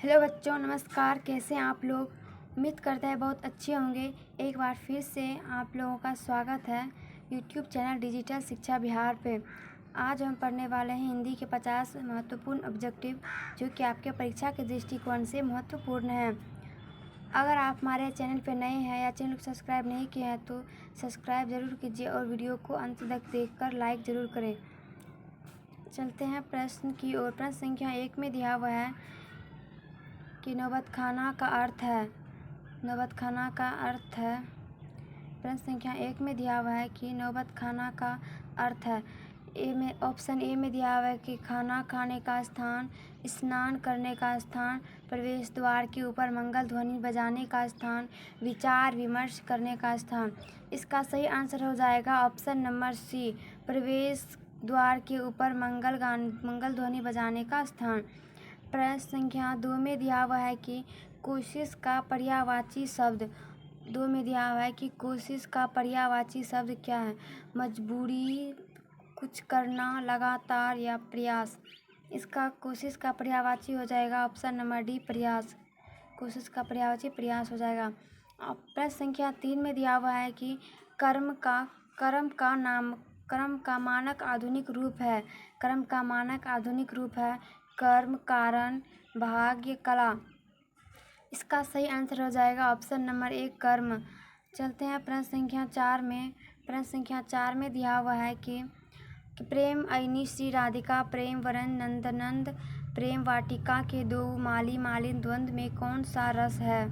Hello बच्चों, नमस्कार। कैसे हैं आप लोग? उम्मीद करते हैं बहुत अच्छे होंगे। एक बार फिर से आप लोगों का स्वागत है यूट्यूब चैनल डिजिटल शिक्षा बिहार पे। आज हम पढ़ने वाले हैं हिंदी के 50 महत्वपूर्ण ऑब्जेक्टिव, जो कि आपके परीक्षा के दृष्टिकोण से महत्वपूर्ण है। अगर आप हमारे चैनल पर नए हैं या चैनल को सब्सक्राइब नहीं किए हैं तो सब्सक्राइब ज़रूर कीजिए और वीडियो को अंत तक देखकर लाइक ज़रूर करें। चलते हैं प्रश्न की ओर। प्रश्न संख्या 1 में दिया हुआ है कि नौबतखाना का अर्थ है। नौबतखाना का अर्थ है। प्रश्न संख्या 1 में दिया हुआ है कि नौबतखाना का अर्थ है। ऑप्शन ए में दिया हुआ है कि खाना खाने का स्थान, स्नान करने का स्थान, प्रवेश द्वार के ऊपर मंगल ध्वनि बजाने का स्थान, विचार विमर्श करने का स्थान। इसका सही आंसर हो जाएगा ऑप्शन नंबर सी, प्रवेश द्वार के ऊपर मंगल ध्वनि बजाने का स्थान। प्रश्न संख्या 2 में दिया हुआ है कि कोशिश का पर्यायवाची शब्द। 2 में दिया हुआ है कि कोशिश का पर्यायवाची शब्द क्या है? मजबूरी, कुछ करना, लगातार या प्रयास। इसका कोशिश का पर्यायवाची हो जाएगा ऑप्शन नंबर डी, प्रयास। कोशिश का पर्यायवाची प्रयास हो जाएगा। प्रश्न संख्या 3 में दिया हुआ है कि कर्म का मानक आधुनिक रूप है। कर्म का मानक आधुनिक रूप है कर्म, कारण, भाग्य, कला। इसका सही आंसर हो जाएगा ऑप्शन नंबर 1, कर्म। चलते हैं प्रश्न संख्या 4 में। प्रश्न संख्या 4 में दिया हुआ है कि प्रेम अयनी श्री राधिका प्रेम वरन नंदनंद प्रेम वाटिका के दो माली मालिन द्वंद्व में कौन सा रस है?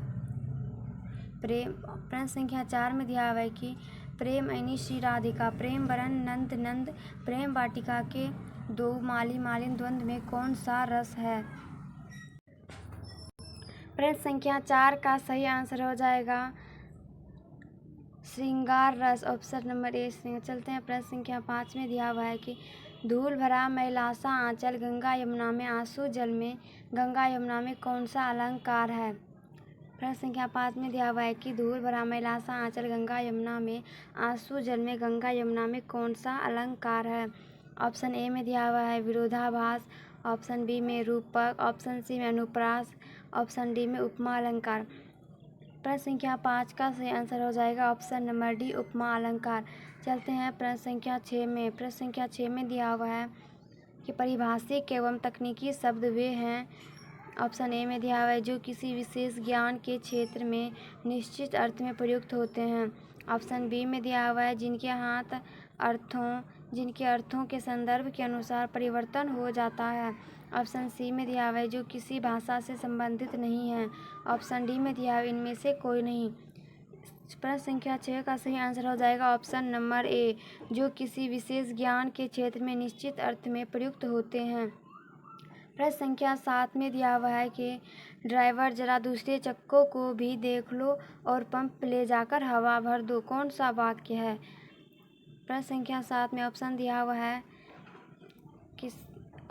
प्रश्न संख्या 4 में दिया हुआ है कि प्रेम अयनी श्री राधिका प्रेम वरन नंद प्रेम वाटिका के दो माली मालिन द्वंद्व में कौन सा रस है? प्रश्न संख्या 4 का सही आंसर हो जाएगा श्रृंगार रस, ऑप्शन नंबर ए, श्रृंगार। चलते हैं प्रश्न संख्या 5 में दिया हुआ है कि धूल भरा मैलासा आंचल गंगा यमुना में आंसू जल में गंगा यमुना में कौन सा अलंकार है? प्रश्न संख्या 5 में दिया हुआ है कि धूल भरा मैलासा आंचल गंगा यमुना में आंसू जल में गंगा यमुना में कौन सा अलंकार है? ऑप्शन ए में दिया हुआ है विरोधाभास, ऑप्शन बी में रूपक, ऑप्शन सी में अनुप्रास, ऑप्शन डी में उपमा अलंकार। प्रश्न संख्या 5 का सही आंसर हो जाएगा ऑप्शन नंबर डी, उपमा अलंकार। चलते हैं प्रश्न संख्या 6 में। प्रश्न संख्या 6 में दिया हुआ है कि पारिभाषिक एवं तकनीकी शब्द वे हैं। ऑप्शन ए में दिया हुआ है जो किसी विशेष ज्ञान के क्षेत्र में निश्चित अर्थ में प्रयुक्त होते हैं। ऑप्शन बी में दिया हुआ है जिनके अर्थों के संदर्भ के अनुसार परिवर्तन हो जाता है। ऑप्शन सी में दिया हुआ है जो किसी भाषा से संबंधित नहीं है। ऑप्शन डी में दिया हुआ है इनमें से कोई नहीं। प्रश्न संख्या 6 का सही आंसर हो जाएगा ऑप्शन नंबर ए, जो किसी विशेष ज्ञान के क्षेत्र में निश्चित अर्थ में प्रयुक्त होते हैं। प्रश्न संख्या 7 में दिया हुआ है कि ड्राइवर जरा दूसरे चक्कों को भी देख लो और पंप ले जाकर हवा भर दो, कौन सा वाक्य है? प्रश्न संख्या 7 में ऑप्शन दिया हुआ है कि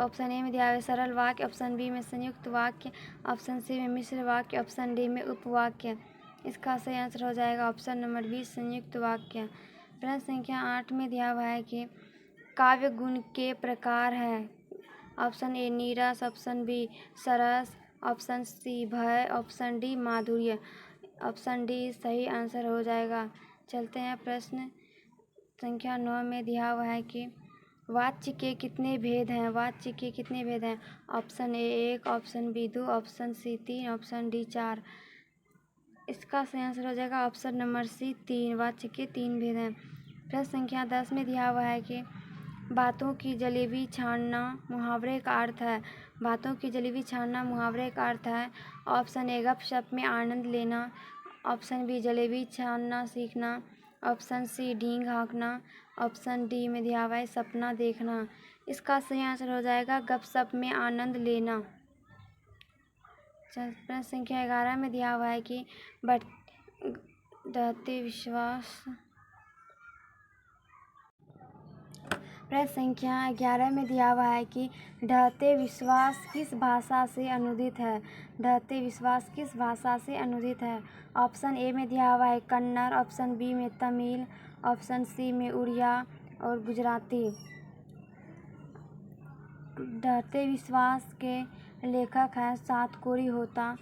ऑप्शन ए में दिया हुआ है सरल वाक्य, ऑप्शन बी में संयुक्त वाक्य, ऑप्शन सी में मिश्र वाक्य, ऑप्शन डी में उपवाक्य। इसका सही आंसर हो जाएगा ऑप्शन नंबर बी, संयुक्त वाक्य। प्रश्न संख्या 8 में दिया हुआ है कि काव्य गुण के प्रकार हैं। ऑप्शन ए नीरस, ऑप्शन बी सरस, ऑप्शन सी भय, ऑप्शन डी माधुर्य। ऑप्शन डी सही आंसर हो जाएगा। चलते हैं प्रश्न संख्या 9 में दिया हुआ है कि वाच्य के कितने भेद हैं? वाच्य के कितने भेद हैं? Option A 1, option B 2, option C 3, option D 4। इसका सही आंसर हो जाएगा ऑप्शन नंबर सी 3, वाच्य के 3 भेद हैं। प्रश्न संख्या 10 में दिया हुआ है कि बातों की जलेबी छानना मुहावरे का अर्थ है। बातों की जलेबी छानना मुहावरे का अर्थ है। ऑप्शन ए गपशप में आनंद लेना, ऑप्शन बी जलेबी छानना सीखना, ऑप्शन सी ढींग हाँकना, ऑप्शन डी में दिया हुआ है सपना देखना। इसका सही आंसर हो जाएगा गपशप में आनंद लेना। प्रश्न संख्या 11 में दिया हुआ है कि बढ़ते विश्वास। प्रश्न संख्या 11 में दिया हुआ है कि ढहते विश्वास किस भाषा से अनुदित है? ढहते विश्वास किस भाषा से अनुदित है? ऑप्शन ए में दिया हुआ है कन्नड़, ऑप्शन बी में तमिल, ऑप्शन सी में उड़िया और गुजराती। ढहते विश्वास के लेखक है सातकोरी होता।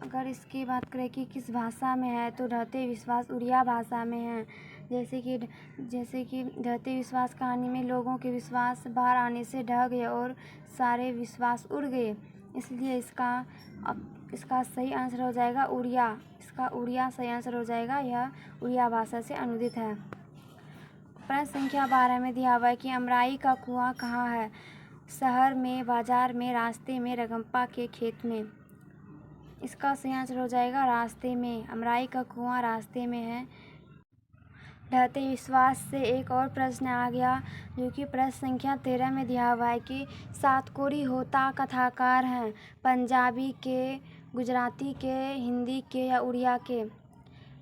अगर इसकी बात करें कि किस भाषा में है तो ढहते विश्वास उड़िया भाषा में है। जैसे कि ढहते विश्वास कहानी में लोगों के विश्वास बाहर आने से ढह गए और सारे विश्वास उड़ गए, इसलिए इसका सही आंसर हो जाएगा उड़िया। इसका उड़िया सही आंसर हो जाएगा, यह उड़िया भाषा से अनुदित है। प्रश्न संख्या 12 में दिया हुआ है कि अमराई का कुआं कहाँ है? शहर में, बाजार में, रास्ते में, रगम्पा के खेत में। इसका सही आंसर हो जाएगा रास्ते में। अमराई का कुआं रास्ते में है। ढहते विश्वास से एक और प्रश्न आ गया, जो कि प्रश्न संख्या 13 में दिया हुआ है कि सातकोरी होता कथाकार हैं, पंजाबी के, गुजराती के, हिंदी के या उड़िया के?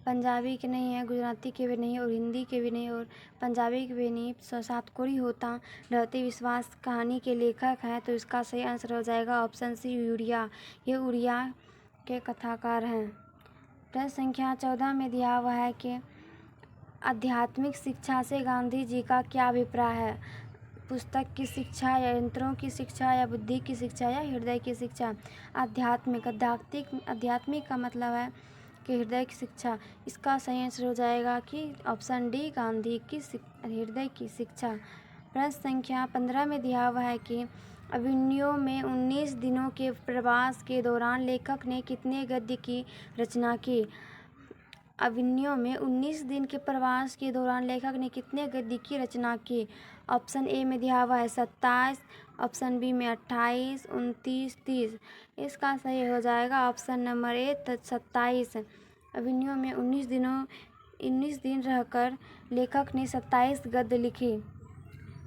पंजाबी के नहीं है, गुजराती के भी नहीं और हिंदी के भी नहीं और पंजाबी के भी नहीं। सातकोरी होता ढहते विश्वास कहानी के लेखक हैं, तो इसका सही आंसर हो जाएगा ऑप्शन सी उड़िया। ये उड़िया के कथाकार हैं। प्रश्न संख्या 14 में दिया हुआ है कि आध्यात्मिक शिक्षा से गांधी जी का क्या अभिप्राय है? पुस्तक की शिक्षा या यंत्रों की शिक्षा या बुद्धि की शिक्षा या हृदय की शिक्षा? आध्यात्मिक का मतलब है कि हृदय की शिक्षा। इसका सही आंसर हो जाएगा कि ऑप्शन डी गांधी की हृदय की शिक्षा। प्रश्न संख्या 15 में दिया हुआ है कि अभिमन्यु में 19 दिनों के प्रवास के दौरान लेखक ने कितने गद्य की रचना की? अभिमन्यु में 19 दिन के प्रवास के दौरान लेखक ने कितने गद्य की रचना की? ऑप्शन ए में दिया हुआ है 27, ऑप्शन बी में 28, 29, 30। इसका सही हो जाएगा ऑप्शन नंबर ए 27। अभिमन्यु में 19 दिन रहकर लेखक ने 27 गद्य लिखी।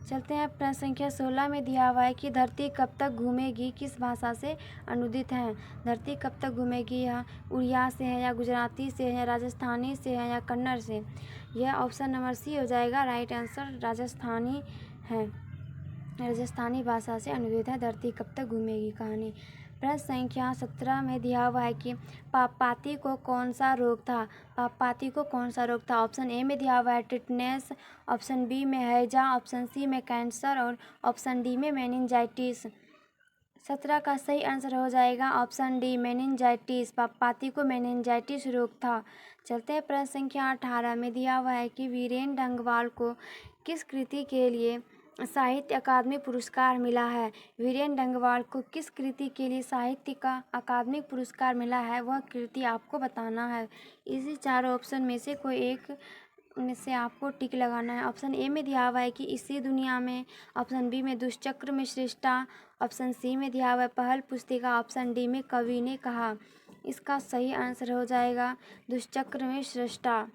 चलते हैं प्रश्न संख्या 16 में दिया हुआ है कि धरती कब तक घूमेगी किस भाषा से अनुदित है? धरती कब तक घूमेगी यह उड़िया से है या गुजराती से है या राजस्थानी से है या कन्नड़ से? यह ऑप्शन नंबर सी हो जाएगा राइट आंसर, राजस्थानी है। राजस्थानी भाषा से अनुदित है धरती कब तक घूमेगी कहानी। प्रश्न संख्या 17 में दिया हुआ है कि पापपाती को कौन सा रोग था? पापपाती को कौन सा रोग था? ऑप्शन ए में दिया हुआ है टिटनेस, ऑप्शन बी में हैजा, ऑप्शन सी में कैंसर और ऑप्शन डी में मेनिंजाइटिस। 17 का सही आंसर हो जाएगा ऑप्शन डी मेनिंजाइटिस। पापपाती को मेनिंजाइटिस रोग था। चलते हैं प्रश्न संख्या 18 में दिया हुआ है कि वीरेन डंगवाल को किस कृति के लिए साहित्य अकादमी पुरस्कार मिला है? वीरेन डंगवाल को किस कृति के लिए साहित्य का अकादमी पुरस्कार मिला है, वह कृति आपको बताना है। इसी चारों ऑप्शन में से कोई एक में से आपको टिक लगाना है। ऑप्शन ए में दिया हुआ है कि इसी दुनिया में, ऑप्शन बी में दुष्चक्र में सृष्टा, ऑप्शन सी में दिया हुआ है पहल पुस्तिका, ऑप्शन डी में कवि ने कहा। इसका सही आंसर हो जाएगा दुष्चक्र में सृष्टा।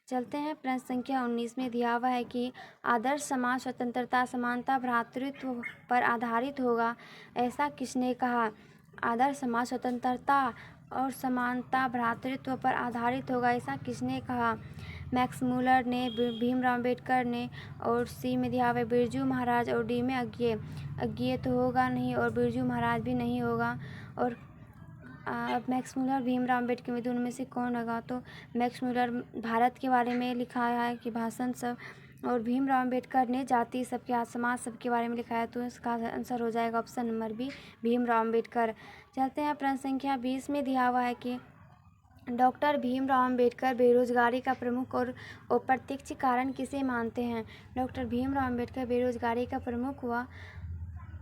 चलते हैं प्रश्न संख्या 19 में दिया हुआ है कि आदर्श समाज स्वतंत्रता, समानता, भ्रातृत्व पर आधारित होगा, ऐसा किसने कहा? आदर्श समाज स्वतंत्रता और समानता, भ्रातृत्व पर आधारित होगा, ऐसा किसने कहा? मैक्स मूलर ने, भीमराव अम्बेडकर ने और सी में दिया हुआ है बिरजू महाराज और डी में अज्ञे तो होगा नहीं और बिरजू महाराज भी नहीं होगा। और मैक्स मूलर, भीमराव अम्बेडकर में दोनों में से कौन होगा? तो मैक्स मूलर भारत के बारे में लिखा है कि भाषण सब, और भीमराव अम्बेडकर ने जाति सबके, समाज सबके बारे में लिखा है, तो इसका आंसर हो जाएगा option number B Bhimrao Ambedkar. चलते हैं प्रश्न संख्या 20 में दिया हुआ है कि डॉक्टर भीमराव अम्बेडकर बेरोजगारी का प्रमुख और अप्रत्यक्ष कारण किसे मानते हैं? डॉक्टर भीमराव अम्बेडकर बेरोजगारी का प्रमुख व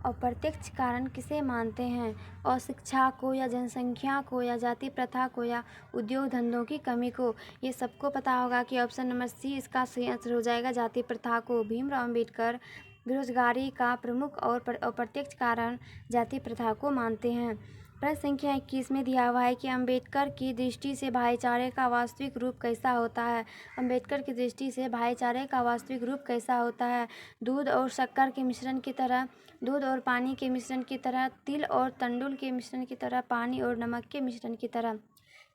अप्रत्यक्ष कारण किसे मानते हैं? अशिक्षा को या जनसंख्या को या जाति प्रथा को या उद्योग धंधों की कमी को? ये सबको पता होगा कि ऑप्शन नंबर सी इसका सही आंसर हो जाएगा जाति प्रथा को। भीमराव अम्बेडकर बेरोजगारी का प्रमुख और अप्रत्यक्ष कारण जाति प्रथा को मानते हैं। प्रश्न संख्या 21 में दिया हुआ है कि अम्बेडकर की दृष्टि से भाईचारे का वास्तविक रूप कैसा होता है? अम्बेडकर की दृष्टि से भाईचारे का वास्तविक रूप कैसा होता है? दूध और शक्कर के मिश्रण की तरह, दूध और पानी के मिश्रण की तरह, तिल और तंडुल के मिश्रण की तरह, पानी और नमक के मिश्रण की तरह।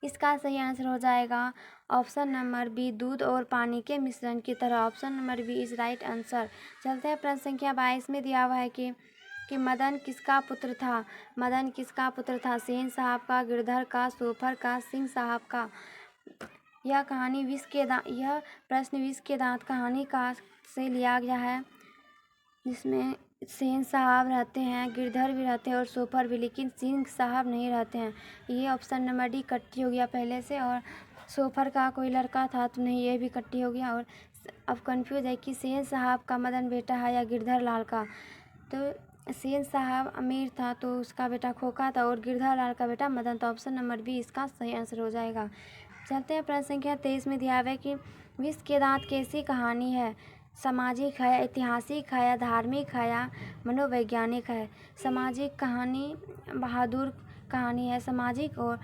इसका सही आंसर हो जाएगा ऑप्शन नंबर बी दूध और पानी के मिश्रण की तरह। Option number B is right answer. चलते हैं प्रश्न संख्या 22 में दिया हुआ है कि मदन किसका पुत्र था? मदन किसका पुत्र था? सेन साहब का, गिरधर का, सोफर का, सिंह साहब का? यह प्रश्न विष के दांत कहानी का से लिया गया है, जिसमें सेन साहब रहते हैं, गिरधर भी रहते हैं और सोफर भी, लेकिन सिंह साहब नहीं रहते हैं। ये ऑप्शन नंबर डी कट्टी हो गया पहले से, और सोफर का कोई लड़का था तो नहीं, ये भी कट्टी हो गया। और अब कंफ्यूज है कि सेन साहब का मदन बेटा है या गिरधर लाल का। तो सेन साहब अमीर था तो उसका बेटा खोका था, और गिरधर लाल का बेटा मदन। तो ऑप्शन नंबर बी इसका सही आंसर हो जाएगा। चलते हैं प्रश्न संख्या 23 में दिया हुआ है कि विष के दांत कैसी कहानी है। सामाजिक है, ऐतिहासिक है या धार्मिक है या मनोवैज्ञानिक है। सामाजिक कहानी बहादुर कहानी है, सामाजिक और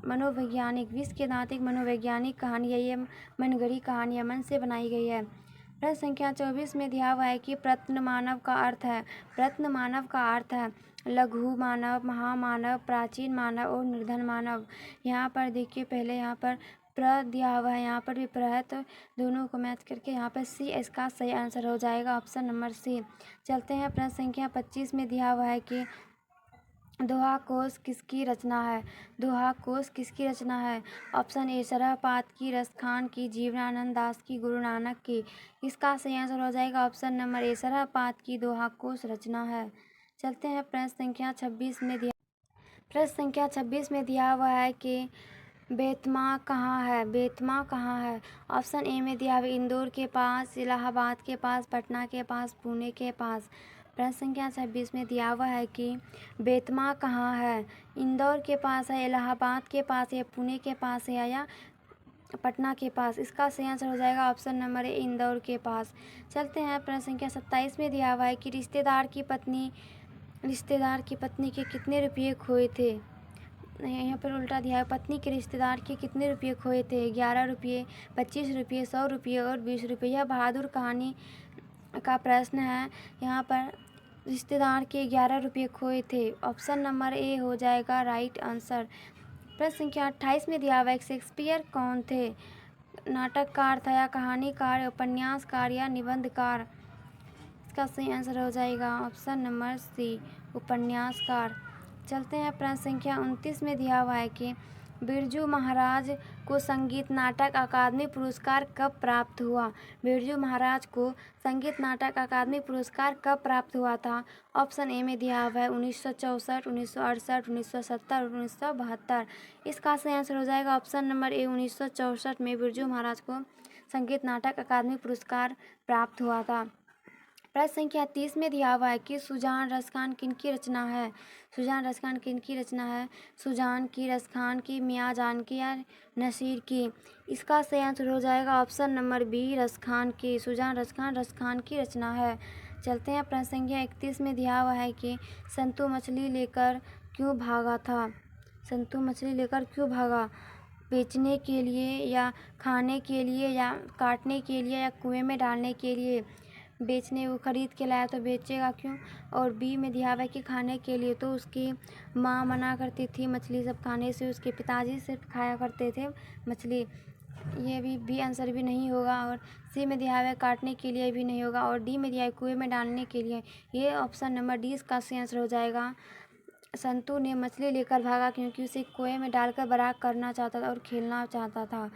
मनोवैज्ञानिक। विष के दांत एक मनोवैज्ञानिक कहानी है, ये मनगढ़ी कहानी है, मन से बनाई गई है। प्रश्न संख्या 24 में दिया हुआ है कि प्रत्न मानव का अर्थ है। प्रत्न मानव का अर्थ है लघु मानव, महामानव, प्राचीन मानव और निर्धन मानव। यहाँ पर देखिए, पहले यहाँ पर प्र दिया हुआ है, यहाँ पर भी प्र है, तो दोनों को मैच करके यहाँ पर सी इसका सही आंसर हो जाएगा, ऑप्शन नंबर सी। चलते हैं प्रश्न संख्या 25 में दिया हुआ है कि दोहा कोश किसकी रचना है। दोहा कोश किसकी रचना है। ऑप्शन ए सरहपात की, रसखान की, जीवनानंद दास की, गुरु नानक की। इसका सही आंसर हो जाएगा ऑप्शन नंबर ए सरहपात की दोहा कोश रचना है। चलते हैं प्रश्न संख्या 26 में दिया हुआ है कि बेतमा कहाँ है। बेतमा कहाँ है। ऑप्शन ए में दिया हुआ है इंदौर के पास, इलाहाबाद के पास, पटना के पास, पुणे के पास। प्रश्न संख्या 26 में दिया हुआ है कि बेतमा कहाँ है। इंदौर के पास है, इलाहाबाद के पास है, पुणे के पास है या पटना के पास। इसका सही आंसर हो जाएगा ऑप्शन नंबर ए इंदौर के पास। चलते हैं प्रश्न संख्या 27 में दिया हुआ है कि रिश्तेदार की पत्नी के कितने रुपये खोए थे। यहाँ पर उल्टा दिया है, पत्नी के रिश्तेदार के कितने रुपये खोए थे। 11 रुपये, 25 रुपये, 100 रुपये और 20 रुपये। यह बहादुर कहानी का प्रश्न है। यहाँ पर रिश्तेदार के 11 रुपये खोए थे, ऑप्शन नंबर ए हो जाएगा राइट आंसर। प्रश्न संख्या 28 में दिया हुआ है शेक्सपियर कौन थे। नाटककार था या कहानीकार, उपन्यासकार या निबंधकार। इसका सही आंसर हो जाएगा ऑप्शन नंबर सी उपन्यासकार। चलते हैं प्रश्न संख्या 29 में दिया हुआ है कि बिरजू महाराज को संगीत नाटक अकादमी पुरस्कार कब प्राप्त हुआ। बिरजू महाराज को संगीत नाटक अकादमी पुरस्कार कब प्राप्त हुआ था। ऑप्शन ए में दिया हुआ है 1964, 1968, 1970 और 1972। इसका सही आंसर हो जाएगा ऑप्शन नंबर ए 1964 में बिरजू महाराज को संगीत नाटक अकादमी पुरस्कार प्राप्त हुआ था। प्रश्न संख्या 30 में दिया हुआ है कि सुजान रसखान किनकी रचना है। सुजान रसखान किनकी रचना है। सुजान की, रसखान की, मियाँ जानकी या नसीर की। इसका सही आंसर हो जाएगा ऑप्शन नंबर बी रसखान की। सुजान रसखान की रचना है। चलते हैं प्रश्न संख्या 31 में दिया हुआ है कि संतू मछली लेकर क्यों भागा था। संतू मछली लेकर क्यों भागा। बेचने के लिए या खाने के लिए या काटने के लिए या कुएं में डालने के लिए। बेचने, वो खरीद के लाया तो बेचेगा क्यों। और बी में दिया हुआ है कि खाने के लिए, तो उसकी माँ मना करती थी मछली सब खाने से, उसके पिताजी सिर्फ खाया करते थे मछली। ये भी बी आंसर भी नहीं होगा। और सी में दिया हुआ है काटने के लिए भी नहीं होगा। और डी में दिया है कुएं में डालने के लिए। ये ऑप्शन नंबर डी इसका सही आंसर हो जाएगा। संतू ने मछली लेकर भागा क्योंकि उसे कुएं में डालकर बड़ा करना चाहता था और खेलना चाहता था।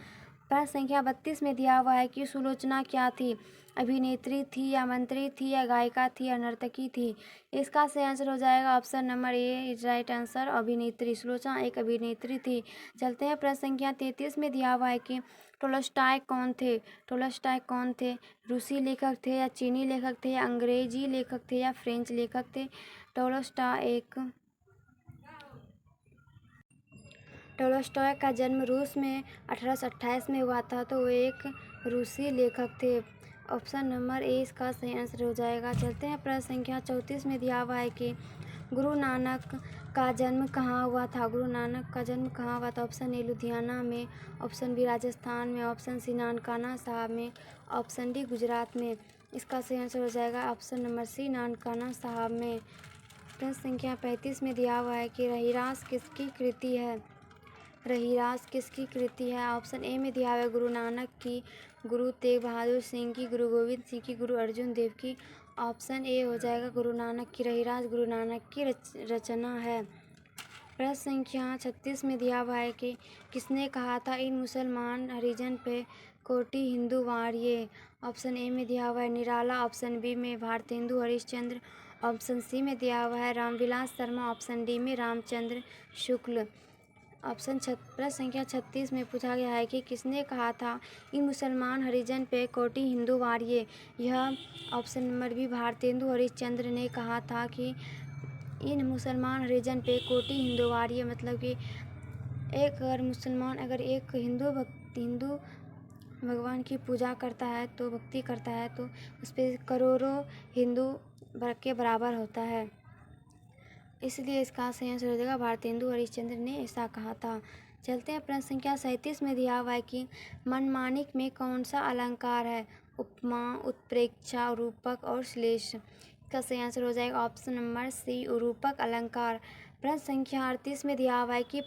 प्रश्न संख्या 32 में दिया हुआ है कि सुलोचना क्या थी। अभिनेत्री थी या मंत्री थी या गायिका थी या नर्तकी थी। इसका सही आंसर हो जाएगा option number A is right answer अभिनेत्री। सुलोचना एक अभिनेत्री थी। चलते हैं प्रश्न संख्या 33 में दिया हुआ है कि टोल्स्टॉय कौन थे। टोल्स्टॉय कौन थे। रूसी लेखक थे या चीनी लेखक थे या अंग्रेजी लेखक थे या फ्रेंच लेखक थे। टोल्स्टॉय का जन्म रूस में 1828 में हुआ था, तो वो एक रूसी लेखक थे। ऑप्शन नंबर ए इसका सही आंसर हो जाएगा। चलते हैं प्रश्न संख्या 34 में दिया हुआ है कि गुरु नानक का जन्म कहाँ हुआ था। गुरु नानक का जन्म कहाँ हुआ था। ऑप्शन ए लुधियाना में, ऑप्शन बी राजस्थान में, ऑप्शन सी नानकाना साहब में, ऑप्शन डी गुजरात में। इसका सही आंसर हो जाएगा ऑप्शन नंबर सी नानकाना साहब में। प्रश्न संख्या 35 में दिया हुआ है कि रहीरास किसकी कृति है। रहीरास किसकी कृति है। ऑप्शन ए में दिया हुआ है गुरु नानक की, गुरु तेग बहादुर सिंह की, गुरु गोविंद सिंह की, गुरु अर्जुन देव की। ऑप्शन ए हो जाएगा गुरु नानक की। रहीरास गुरु नानक की रचना है। प्रश्न संख्या 36 में दिया हुआ है कि किसने कहा था इन मुसलमान हरिजन पे कोटि हिंदू वार ये। ऑप्शन ए में दिया हुआ है निराला, ऑप्शन बी में भारतेंदु हरिश्चंद्र, ऑप्शन सी में दिया हुआ है रामविलास शर्मा, ऑप्शन डी में रामचंद्र शुक्ल। प्रश्न संख्या 36 में पूछा गया है कि किसने कहा था इन मुसलमान हरिजन पे कोटि हिंदू वारिये। यह option number B Bharatendu Harishchandra ने कहा था कि इन मुसलमान हरिजन पे कोटि हिंदू वारिये, मतलब कि अगर एक हिंदू भगवान की पूजा करता है तो भक्ति करता है तो उस पर करोड़ों हिंदू के बराबर होता है, इसलिए इसका सही आंसर हो जाएगा भारतेंदु हरिश्चंद्र ने ऐसा कहा था। चलते हैं प्रश्न संख्या 37 में दिया हुआ है कि मनमानिक में कौन सा अलंकार है। उपमा, उत्प्रेक्षा, रूपक और श्लेष। इसका सही आंसर हो जाएगा ऑप्शन नंबर सी रूपक अलंकार। प्रश्न संख्या 38 में दिया हुआ है कि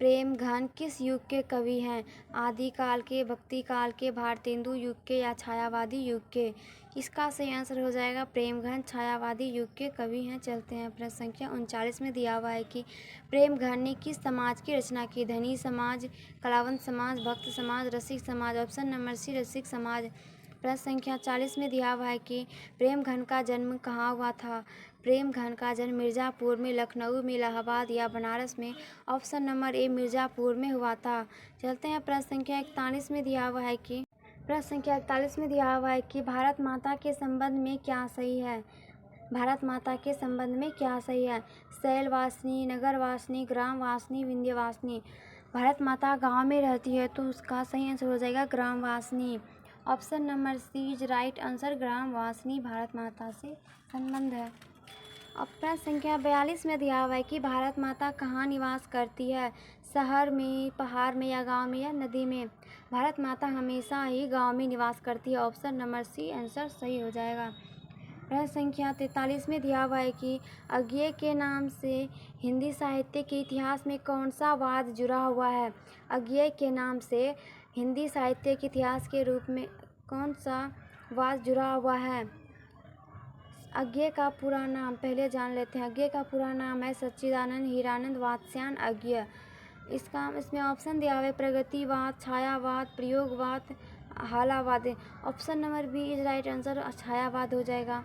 प्रेम घन किस युग के कवि हैं। आदिकाल के, भक्ति काल के, भारतेंदु युग के या छायावादी युग के। इसका सही आंसर हो जाएगा प्रेमघन छायावादी युग के कवि हैं। चलते हैं प्रश्न संख्या 39 में दिया हुआ है कि प्रेमघन ने किस समाज की रचना की। धनी समाज, कलावंत समाज, भक्त समाज, रसिक समाज। ऑप्शन नंबर सी रसिक समाज। प्रश्न संख्या 40 में दिया हुआ है कि प्रेमघन का जन्म कहाँ हुआ था। प्रेमघन का जन्म मिर्ज़ापुर में, लखनऊ में, इलाहाबाद या बनारस में। ऑप्शन नंबर ए मिर्ज़ापुर में हुआ था। चलते हैं प्रश्न संख्या 41 में दिया हुआ है कि भारत माता के संबंध में क्या सही है। भारत माता के संबंध में क्या सही है। शैलवासिनी, नगरवासिनी, ग्रामवासिनी, विंध्यवासिनी। भारत माता गांव में रहती है तो उसका सही आंसर हो जाएगा Gramvasini. Option number C is right answer, Gramvasini Bharat Mata से संबंध है। प्रश्न संख्या 42 में दिया हुआ है कि भारत माता कहाँ निवास करती है। शहर में, पहाड़ में या गांव में या नदी में। भारत माता हमेशा ही गांव में निवास करती है। ऑप्शन नंबर सी आंसर सही हो जाएगा। प्रश्न संख्या 43 में दिया हुआ है कि अज्ञेय के नाम से हिंदी साहित्य के इतिहास में कौन सा वाद जुड़ा हुआ है। अज्ञेय के नाम से हिंदी साहित्य के इतिहास के रूप में कौन सा वाद जुड़ा हुआ है। अज्ञेय का पूरा नाम पहले जान लेते हैं। अज्ञेय का पूरा नाम है सच्चिदानंद हीरानंद वात्स्यायन अज्ञेय। इसमें ऑप्शन दिया हुआ है प्रगतिवाद, छायावाद, प्रयोगवाद, हालावाद। Option number B is right answer, छायावाद हो जाएगा।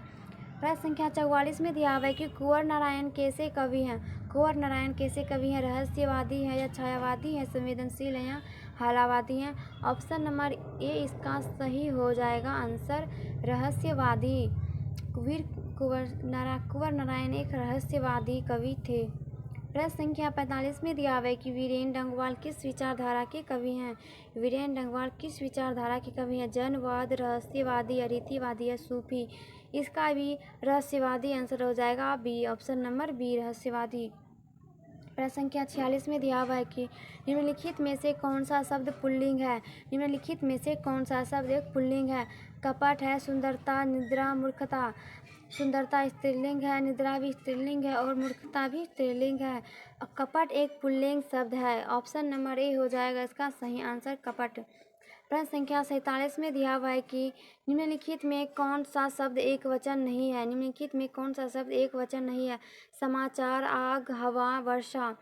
प्रश्न संख्या 44 में दिया हुआ है कि कुंवर नारायण कैसे कवि हैं। कुंवर नारायण कैसे कवि हैं। रहस्यवादी हैं या छायावादी हैं, संवेदनशील हैं या हालावादी हैं। ऑप्शन नंबर ए इसका सही हो जाएगा आंसर, रहस्यवादी। कुंवर नारायण एक रहस्यवादी कवि थे। प्रश्न संख्या 45 में दिया हुआ है कि वीरेंद्र डंगवाल किस विचारधारा के कवि हैं। वीरेंद्र डंगवाल किस विचारधारा के कवि हैं। जनवाद, रहस्यवादी, रीतिवादी या सूफी। इसका भी रहस्यवादी आंसर हो जाएगा बी, ऑप्शन नंबर बी रहस्यवादी। प्रश्न संख्या 46 में दिया हुआ है कि निम्नलिखित में से कौन सा शब्द पुल्लिंग है। निम्नलिखित में से कौन सा शब्द एक पुल्लिंग है। कपट है, सुंदरता, निद्रा, मूर्खता। सुंदरता स्त्रीलिंग है, निद्रा भी स्त्रीलिंग है और मूर्खता भी स्त्रीलिंग है। कपट एक पुल्लिंग शब्द है। ऑप्शन नंबर ए हो जाएगा इसका सही आंसर, कपट। प्रश्न संख्या 47 में दिया हुआ है कि निम्नलिखित में कौन सा शब्द एक वचन नहीं है। निम्नलिखित में कौन सा शब्द एक वचन नहीं है। समाचार, आग, हवा, वर्षा।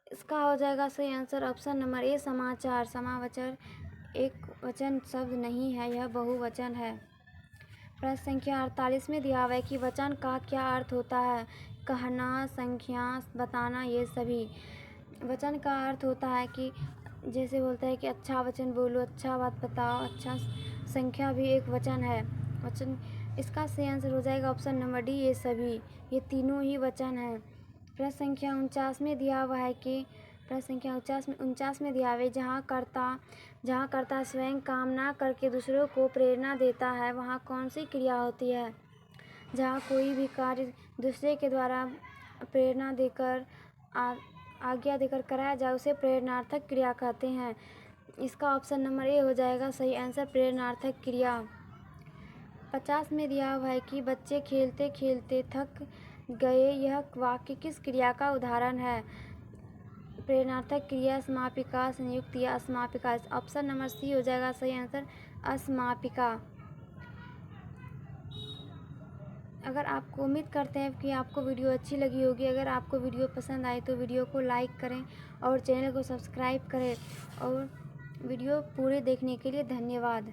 इसका हो जाएगा सही आंसर ऑप्शन नंबर ए समाचार। समाचार एक वचन शब्द नहीं है, यह बहुवचन है। प्रश्न संख्या 48 में दिया हुआ है कि वचन का क्या अर्थ होता है। कहना, संख्या, बताना, ये सभी। वचन का अर्थ होता है कि जैसे बोलता है कि अच्छा वचन बोलो, अच्छा बात बताओ, अच्छा। संख्या भी एक वचन है। वचन इसका सही आंसर हो जाएगा ऑप्शन नंबर डी, ये सभी। ये तीनों ही वचन है। प्रश्न संख्या 49 में दिया हुआ है कि प्रश्न संख्या 49 में दिया हुआ है जहाँ कर्ता स्वयं काम ना करके दूसरों को प्रेरणा देता है वहाँ कौन सी क्रिया होती है। जहाँ कोई भी कार्य दूसरे के द्वारा प्रेरणा देकर आज्ञा देकर कराया जाए उसे प्रेरणार्थक क्रिया कहते हैं। इसका ऑप्शन नंबर ए हो जाएगा सही आंसर, प्रेरणार्थक क्रिया। 50 में दिया हुआ है कि बच्चे खेलते खेलते थक गए, यह वाक्य किस क्रिया का उदाहरण है। प्रेरणार्थक क्रिया, समापिका, संयुक्त या असमापिका। ऑप्शन नंबर सी हो जाएगा सही आंसर, असमापिका। अगर आपको उम्मीद करते हैं कि आपको वीडियो अच्छी लगी होगी। अगर आपको वीडियो पसंद आए तो वीडियो को लाइक करें और चैनल को सब्सक्राइब करें और वीडियो पूरे देखने के लिए धन्यवाद।